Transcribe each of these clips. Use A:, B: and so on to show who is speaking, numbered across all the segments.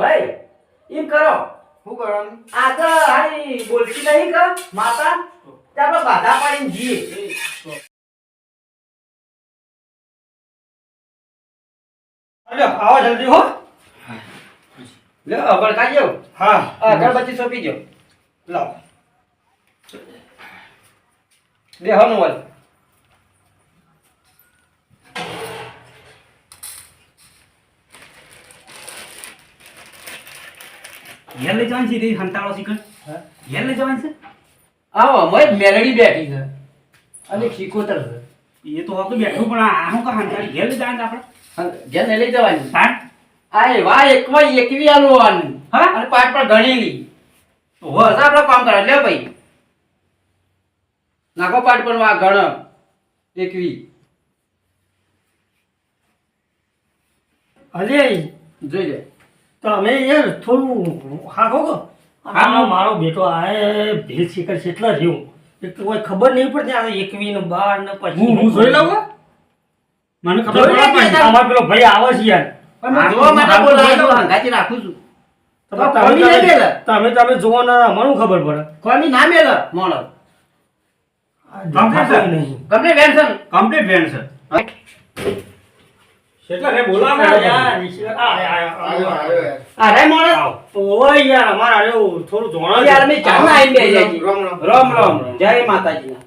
A: ભાઈ એમ કરો
B: શું કરવાનું?
A: આગળ હારી બોલતી નહીં કે માતા તે આપણે બાધા પાડીને જઈએ.
C: અરે આવો જલ્દી હો.
A: લે અગળ કાઢજો.
C: હા
A: અગરબત્તી સોંપી જો.
C: લાવ.
A: બે હનું વલ
C: ઘેર લઈ જવાની છે રે હંતાળો શીખર. ઘેર લઈ જવાની છે.
A: આવો અમે મેલડી બેઠી છે અને શીખોતર છે.
C: એ તો હવે બેઠું પણ આ હું કા હંતાળી ઘેર લઈ જવાનું આપણે.
A: ઘેર નહીં લઈ જવાની.
C: હા
A: આ વાહ એકમાં એકવી આલવાનું.
C: હા
A: અને પાટ પર ગણેલી
C: તો હો
A: બસ આપણે કામ કરે લે ભાઈ નાખો પાટ પર આ ગણ એકવી
D: અરે
A: જોઈ લે.
D: તમે યાર થોડું હાખો કો આ મારો બેટો આ ભીલ શિખર કેટલા રહ્યું એક તો કોઈ ખબર નહીં પડતી આ 21 ને 12 ને પછી
C: હું જોઈ લઉં હો. મને ખબર
A: જોઈ લે
C: પડે
A: કે
C: પણ
D: અમાર પેલો ભાઈ આવે છે યાર
A: પણ મેં જોવા માટે બોલાવ્યો હંગાથી રાખું છું. કોમી ના મેલે
D: તમે જોવો ને મને ખબર પડે
A: કોમી ના મેલે મોણો
C: કમ્પ્લીટ
D: નહીં
A: ગમે વેન્સન
C: કમ્પ્લીટ બેન છે. કેટલા રે બોલાવે
D: યાર ઈશ્વર
B: આવ્યો યાર.
A: અરે મોણો
D: ઓય યાર અમાર આરે થોડું જોણા
A: યાર અમે ચાંદના આઈને બે જાય
B: રામ રામ.
A: રામ રામ જય માતાજીના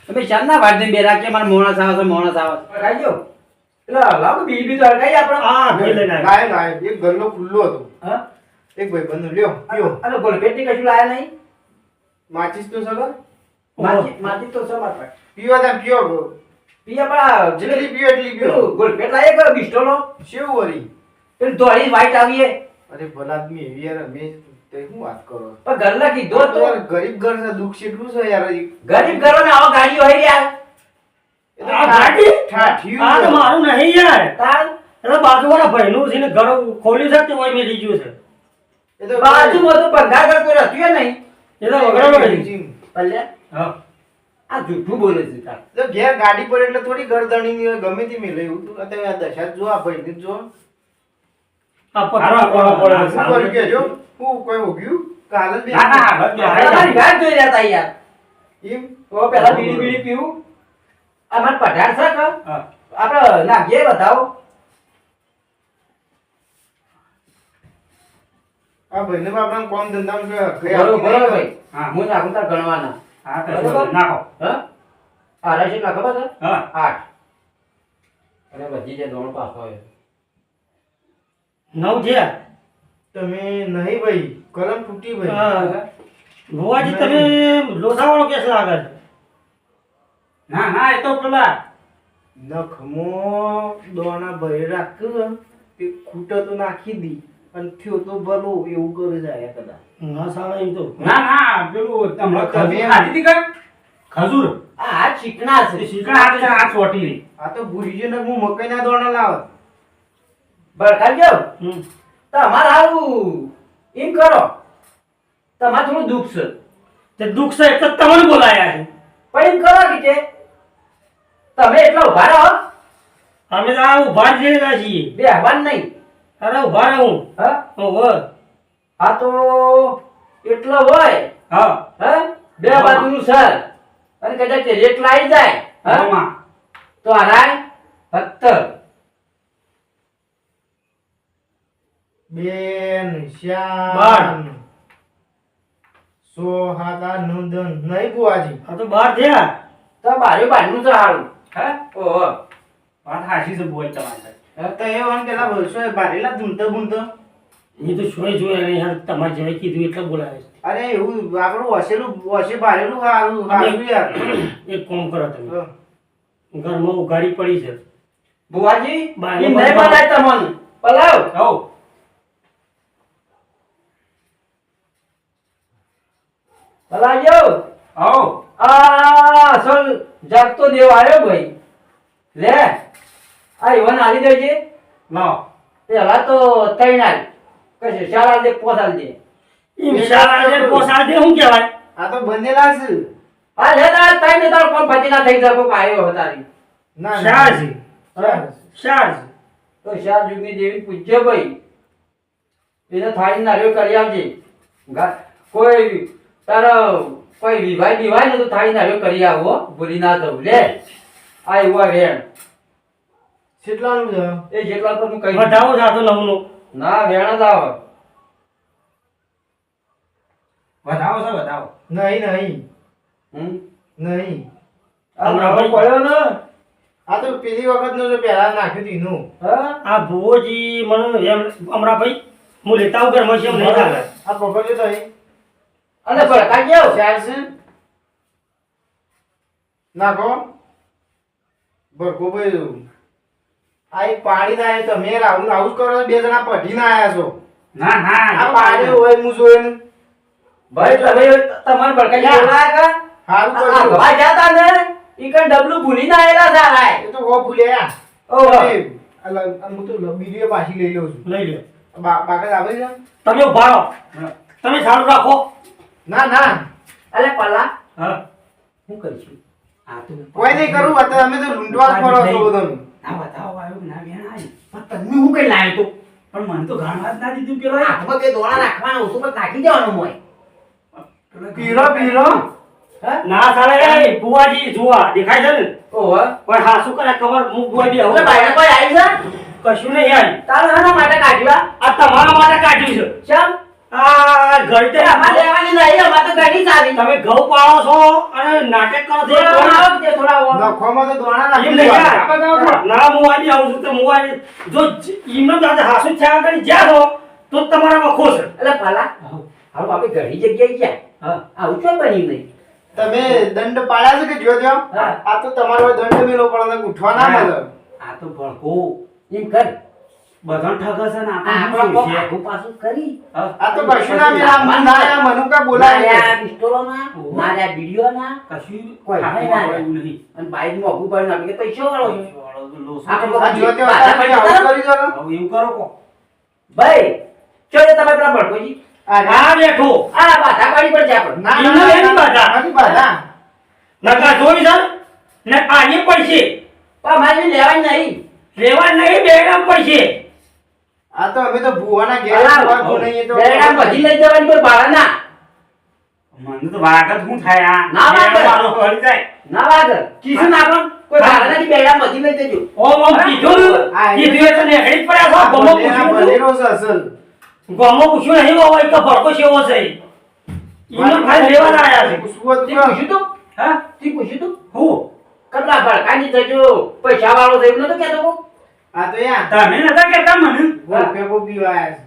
A: અમે ચાંદના વાડને બે રાખીએ મારા મોણસ આવે છે મોણસ આવે રાજો એટલે લાવ બીજી તો હરગાઈ આપણે
D: હા ભાઈ લઈને આવ્યો.
B: લાય લાય. એક ગલ્લો ખુલ્લો હતો.
A: હા
B: એક ભાઈ બંધ લ્યો પીઓ.
A: અરે ગોલપેટી કશું લાયા નહીં
B: માચીસ તો સગર
A: માજી તો સમાર પર
B: પીવા તા પીઓ.
A: પીયા પણ
B: જેટલી પીઓ એટલી પીઓ.
A: પેલું ગોલપેટ લાયે કે બિસ્ટોલો
B: શેવ વળી.
A: પેલું ધોળી વાઈટ આવીએ
B: અરે ભલા આદમી એવી યાર મેં તે શું વાત કરો?
A: પણ ગલ્લા કીધો તો
B: યાર ગરીબ ઘર છે, દુઃખ કેટલું છે યાર.
A: ગરીબ ઘરો ને આવા ગાડીઓ હોય યાર
B: એ તો
D: આ ગાડી?
B: ઠાઠિયું
D: આ તો
B: છે.
D: મારું નહીં યાર
A: તાર
D: એટલે બાજુવાળા ભાઈનું છે ને ઘર ખોલ્યું છે તે હોય મેં લીધું છે
B: એ તો
A: બાજુમાં તો બંધા કર કોઈ રહ્યું નહીં
D: એ તો વગડાનો નહીં.
A: પલ્લે
C: હા
A: આ જૂઠું બોલે છે તાર
B: તો ઘેર ગાડી પર એટલે થોડી ગરદણી ની હોય, ગમે તે મેલે એવું તું અત્યારે આ દશા જો આ ભાઈ ને જો
D: આ પકડવા પડે
B: શું કર્યું કે જો હું કોઈ ઉગ્યું કાલ જ
C: ના ના બસ બે હારે
A: તમારી વાત જોઈ રહ્યા તા યાર
B: એમ
A: તો પેલા બીડી બીડી પીવું આ માર પઢાર છે કે
C: હા
A: આપણે નાખીએ બતાવો
B: આ ભાઈ ને આપણા કોમ ધંધામાં કઈ
A: બરોબર
B: આવતી નહીં.
A: ભાઈ
C: હા.
A: હું નાખું તાર ગણવાના
C: હા તો
A: બરોબર.
C: નાખો
A: હા આ રાશિ ના ખબર છે
C: હા
A: 8 અને બધી જે દોણ પાસ હોય
D: 9 છે
B: તમે નહીં ભાઈ કલમ તૂટી ભાઈ.
D: હા. ભુવાજી તમે લોસાવાળો કેસ લાગે છે
C: ના ના એ તો પેલા
B: નખમો દોણા ભરી રાખ્યું તે ખૂટો તો નાખી દી અને થયો તો ભલો એવું કરે જાય કદાચ.
D: ના સાલા એમ તો
C: ના ના પેલું તમને ખજૂર ખાધી હતી કઈ ખજૂર
A: આ હાથ ચીકણા છે
C: શીકણા હાથે આ ચોટી રહી.
B: આ તો ભૂરી ને હું મકાઈના દોણા લાવત.
A: બરખાલ ગયો
D: હમ.
A: તમારે હારું એમ કરો તમારે થોડું દુઃખ છે
D: તે દુઃખ છે એટલે જ તમને બોલાયા છે
A: પણ એમ કરો કે તમે એટલા ઉભા રહો
D: અમે તો આ ઉભા જ રહેલા છીએ
A: બે હવાન નહીં
D: અરે ઉભા રહું
A: હા
D: ઓહો
A: આ તો એટલો હોય
C: હા
A: હા બે બાજુનું સર અને કદાચ રેટ લાવી જાય હા
C: આમાં
A: તો આરાય 17
B: બેન શ્યામ
D: બાર.
B: 100 7 8 9 10 નહીં બુઆજી.
D: આ તો બહાર થયા
A: તો બારનું છે હારું
C: હે
A: ઓહો
C: વાત હાચી છે બોલ તમારી
B: તો એ વાન પેલા વર્ષો બારેલા ધૂમતો બૂમતો.
D: એ તો શોય જોયા નહીં યાર તમારે જેવા કીધું એટલે બોલાવે છે
B: અરે એવું આપણું વસે બારેલું હારું હારું યાર.
D: એક કામ કરો તમે
B: હા.
D: ઘરમાં ઉઘાડી પડી છે
A: બુવાજી
D: બારનું
A: એમ નહીં
D: બંધ
A: બનાય તમને પલાવ
C: હો
A: પલાવજો
C: હો
A: આ અસલ જાગતો દેવ આવ્યો ભાઈ લે આ ઈવન આલી દેજે
C: લાવ
A: પેલા તો 3 આલ કશે 4 આલ દે 5 આલ દે
D: એમ શાળા પોસા દે શું કહેવાય
B: આ તો બનેલા છે.
A: આ લે તાર 3 ને તાર કોમ ફતી ના થઈ શકો આયો હતારી
B: ના
D: શાળ છે
B: ચાર.
D: શાળ છે
A: તો શાહ જુગની દેવી પૂજ્ય ભાઈ એને થાળી નારિયેળ કરી આવજે. કોઈ તારા કોઈ વિવાહ ને તો થાળી નારિયેળ કરી આવો હો. ભૂલી ના જવું લે. આ એવું આ વેણ
B: કેટલાનું છે?
A: એ જેટલા તો હું કહી
D: વધાવો જાતો નવનો
A: ના વેણ જ આવે.
C: વધાવો છે વધાવો.
B: નહીં
A: હમ
B: નહીં.
A: હમણાં પડ્યો ને.
B: આ તો પેલી વખત નું પહેલા નાખ્યું હતું એનું.
A: હા
D: આ ભુવોજી મને એમ હમણાં ભાઈ હું લેતા આવું ઘરમાં છે એમ નહીં ચાલે.
B: આ પકડ્યો તો અહીં.
A: અને ભડકા કેવો
B: ચાર છે નાખો ભરકો ભાઈ. આ એક પાડી ના આવ્યો તમે આવું આવું જ કરો છો. 2 જણા પઢી ના આયા છો.
C: ના ના
B: આ પાડી હોય હું જોઈને
A: ભાઈ તમે તમારે ભડકા બોલાયા કા
B: સારું
A: આ
B: કરજો.
A: ભાઈ જાતા ને ઈ કણ ડબલું ભૂલી ના આયેલા સારા.
B: એ તો હો ભૂલ્યા.
A: ઓહો
B: હું તો બીડીઓ પાછી લઈ લઉં છું.
D: લઈ લ્યો.
B: બાકાત આવે છે?
D: તમે ઉભા રહો. તમે સારું રાખો.
B: ના ના
A: અલે પલ્લા
D: હા
A: હું કરીશું આ તો
B: કોઈ નહીં કરું. અત્યારે અમે તો લૂંટવા જ કરો છો બધાનું.
C: ના વધાવો આવ્યો ના વેણ આવી.
A: પણ તમે હું કઈ લાયો તો
C: પણ મને તો ઘણા જ ના દીધું પેલો એ.
A: હાથમાં બે દોણા નાખવાના ઓછું પર નાખી દેવાનું હોય.
B: પીરો પીરો
A: હા
D: ના સાલે એ ભુવાજી જુવા દેખાય છે ને
A: ઓહો
D: પણ હા શું કરે ખબર હું ભુવા બી
A: હવે ભાઈને કોઈ આવી છે
D: કશું નહીં યાર.
A: તારે એના માટે કાઢ્યા
D: આ તમારા માટે કાઢ્યું છે.
A: ચમ
D: આ ઘડી તે
A: અમારે લેવાની નહીં અમારે તો ઘણી સારી
D: તમે ઘઉં પાડો છો અને નાટક કરો છો.
A: થોડા આવો કે થોડા આવો.
B: નખોમાં તો દોણા
D: એમ
B: નાખી
D: નહીં
B: દેવાના.
D: યાર. ના હું આવી આવું છું તો હું આવી જો એમને દાદા હાસુ થયા કરી જ્યાં હો તો તમારા વખો છે.
A: એટલે પલ્લા હારું આપણે ઘણી જગ્યાએ ગયા
C: હા
A: આવું કેમ બન્યું નહીં
B: તમે દંડ પાડ્યા છે કે જો દ્યો?
A: હા.
B: આ તો તમારો દંડ મેલો પડે ઉઠવા ના મળે.
C: આ તો ભડકો
A: એમ કર
C: બધાને ઠગે છે ને
A: આપણા
C: આપણે
A: કોક
C: શું છે?
A: આઘું પાછું કરી
B: આ તો કશું ના મેલા. ના મનુકા બોલાય
A: માર્યા પિસ્તોલોના માર્યા બીડીઓના
C: કશું
A: કોઈ
C: હાથમાં
A: નહીં ના
C: આવે એવું નહીં.
A: અને બાઈક માં ઊભું પડ્યું આપણે પૈસા વાળો છે
C: વાળો તો લોસો
A: આપણે
C: છે.
B: આ જો દ્યો,
A: પાછા
B: તમે
A: પડી
B: આવું
A: ગયા?
B: કરી દો.
C: હવે એવું કરો કો.
A: ભાઈ ચોરે તમે પેલા ભડકોજી
D: આ બેઠો
A: આ બાધા પાડી પડશે આપણે
B: ના
D: એમને
B: ના
D: એની બાધા.
B: નથી બાધા.
D: નકા જોઈ છે ને આને પડશે
A: પણ મારે લેવાની નહીં
D: લેવા નહીં બેડામ પડશે.
B: આ તો અમે તો ભુવાના ઘેર
A: અલા,
B: ભુવા ભુવાના તો
A: બેરડા બધી લઈ જવાની કોઈ ભાડા ના
C: મને તો વાગત શું થાય આ?
A: ના વાગે.
C: બે વાળો વળી જાય.
A: ના વાગ કીધું ના પણ કોઈ ભાડા નથી બેરડા બધી લઈ જજો
D: ઓમ ઓમ કીધું
B: આ
D: કીધું એટલે નેકળી જ પડ્યા છો. ગમો પૂછ્યું હતું.
B: ભલેરો છે અસલ.
D: ગમો પૂછ્યું નહીં હોવો એક તો ભડકો સેવો છે એમને ખાલી લેવા ના આયા છે.
B: પૂછવું હતું
A: તે
B: કે?
A: પૂછ્યું તું
C: હા
A: તે પૂછ્યું તું
C: હું
A: કેટલા ભડકાની થજો પૈસા વાળો થયો નતો કેતો કો
B: આ તો યા
C: તમે નતા કહેતા મને
B: ગોળપે બહુ પીવા આયા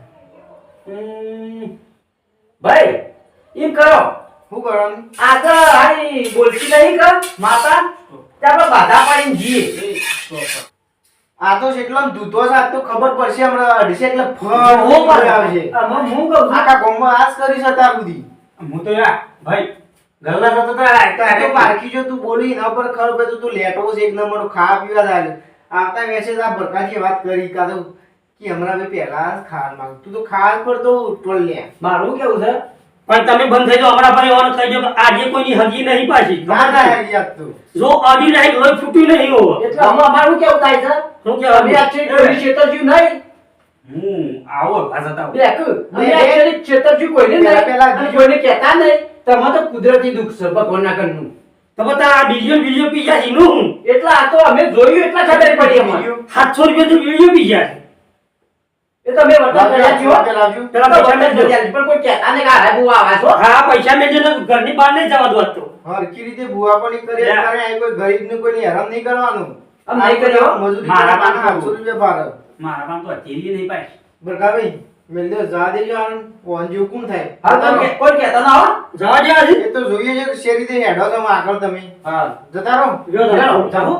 B: છે.
A: ભાઈ એમ કરો
B: શું કરવાનું?
A: આ તો હારી બોલતી નહીં કર માતા તે આપણે બાધા પાડીને જઈએ
B: આ તો કેટલો ધૂતો છે. આ તો ખબર પડશે હમણાં અઢીસે એટલે ફળ
A: હું
B: ફળ આવશે.
A: આમાં હું કહું છું
B: આખા ગામમાં આજ કરી છે તાર બધી.
C: હું તો યાર ભાઈ ગલ્લા થતો તો આ
B: તો આ તો પારખી જો તું બોલી એના પર ખબર પડે તો તું લેટો છે એક નંબર ખાવા પીવા થાય. આવતા મેસેજ આ ભરકાજી વાત કરી કા તો કે હમણાં ભાઈ પહેલા જ ખાવા માંગ તું તો ખાવા જ પર તો ટોલ લે.
A: મારું કેવું છે
D: પણ તમે બંધ થઈ જાઓ હમણાં પર એવાનું થઈ જાઓ કે આજે કોઈની હગી નહીં પાછી.
B: ના થાય યાદ તો.
D: જો અડી નહીં લોહી ફૂટ્યું નહીં હોવો.
A: એટલે આમાં અમારું કેવું થાય છે
D: શું
A: અમે
D: કહેવાનું?
A: actually કોઈ છેતરજ્યું નહીં
C: હું આવો પાછા તાવ
A: દેખ અમે actually છેતરજ્યું કોઈને નહીં
B: પેલા
A: અને કોઈને કહેતા નહીં તમે તો કુદરતી દુઃખ છે ભગવાનના ઘરનું
D: તો બધા આ બીજો પી ગયા છે એનું હું
A: એટલે આ તો અમે જોયું એટલા ખબર પડી અમારે
D: 700 રૂપિયા તો બીજો પી ગયા છે.
A: એ તો અમે વર્તન કર્યા છીએ હો.
B: લાવજો.
D: પેલા
A: તો
D: પૈસા
A: વર્તન
D: મેળજો.
A: કર્યા છે. પણ કોઈ કહેતા નહીં કે હારા બહુ આવા છો
D: હા પૈસા મેળજો ને ઘરની બહાર નહીં જવા દો તો.
B: હરખી રીતે ભૂવા પણ કરે
D: યા.
B: કરે આ કોઈ ગરીબને કોઈને હેરાન નહીં કરવાનું.
A: આમ નહીં કર્યો.
B: મજૂરી
C: મારા
B: કરવાના
C: પાસે
B: 800 રૂપિયા ભાડે.
C: મારા પાસે તો હથેળી નહીં પાછી.
B: બરકાભાઈ મેલ દે જા દેજો આન વાંજ્યો કોણ થાય?
A: હા તો કોઈ કહેતા ના હો
D: જવા દે આજે.
B: એ તો જોઈએ છે કે શેરી રીતે હેડો તમે આગળ તમે
A: હા
B: જતા રહો.
D: લ્યો તો.
A: હેલો, જાઓ.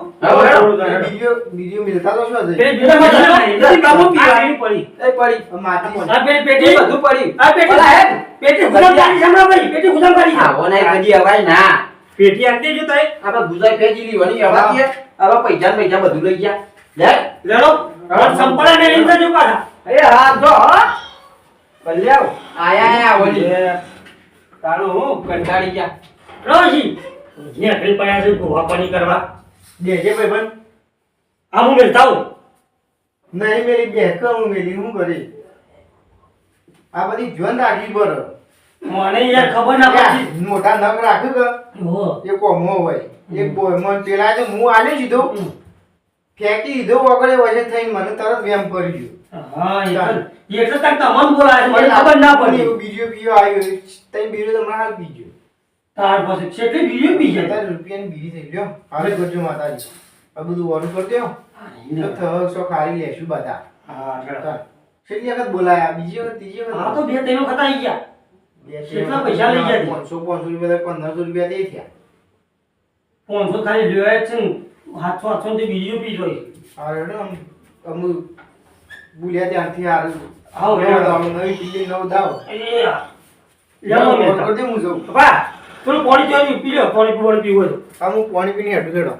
B: બીજો મિલતા તો શું
D: પેલી
B: હશે?
D: બીજા બધા બધી કામો પીવા.
C: આ પડી.
A: એ પડી
B: માટી
D: આ પેલી
A: એ
D: પેટી
A: બધું પડ્યું
D: આ પેટી
A: ઓલા હેડ.
D: પેટી ગુલામ પાડી છે હમણાં ભાઈ પેટી ગુલામ પાડી છે.
A: આવો નહીં કદી અવાય ના
C: પેટી આપી દેજો તોય.
A: આપણે ગુજાઈ ફેજી લીવાની અવાતી હે. હવે પૈસા બધું લઈ ગયા લે
D: લેડો હવે સંપળા ને લઈને જજો પાછા.
A: એ હા જો હો બલ્યાવ આયા ઓલી તારો હું કંટાળી ગયા
D: રોજી જે અખિલ પડ્યા છે ગોવા પાણી કરવા
B: દેજે ભાઈ બન
D: આ હું મેલતા હું.
B: નહીં મેલી બે હું મેલી હું કરી આ બધી જોન રાખવી પડે.
D: મને યાર ખબર ના પડી.
B: ત્યાં મોટા નખ રાખ્યું કે
D: હો
B: એક કોમો હોય એક બોયમાં પેલા તો હું આલ્યો સીધો ફેંકી દીધો વગડે વજે થઈને મને તરત વેમ કરી ગયો.
D: હા એટલે તક તમને બોલાય છે, મને ખબર ના પડી.
B: એવું બીજો પીવો આવ્યો તઈ બીજો તમને હાલ પીજો.
D: તાર પાસે કેટલી બીજો પી જાય.
B: 40 રૂપિયાની બીડી થઈ લ્યો. હવે કરજો માતાજી. આ બધું વરું કરજો. તો થસો ખાલી લેશું બધા.
D: હા ચાલ.
B: કેટલી વખત બોલાયા બીજી વખત ત્રીજી વખત
D: આ તો બે ત્રણ વખત આવી ગયા. કેટલા પૈસા લઈ ગયા?
B: 500 રૂપિયા 1500 રૂપિયા તે થયા.
D: 500 ખાલી લેવાય છે ને 700 થી બીજો પી જોઈ.
B: અરે અમુ બોલ્યા ત્યાંથી હાર
D: આવો
B: નવી પીલી નવ દાવ
D: એ યાર લેવો મેં
B: કરજો હું જાઉં.
D: બા થોડું પાણી પીવું પી લો. પાણી પીવું હોય તો
B: આ હું પાણી પીને હેઠું ખેડો.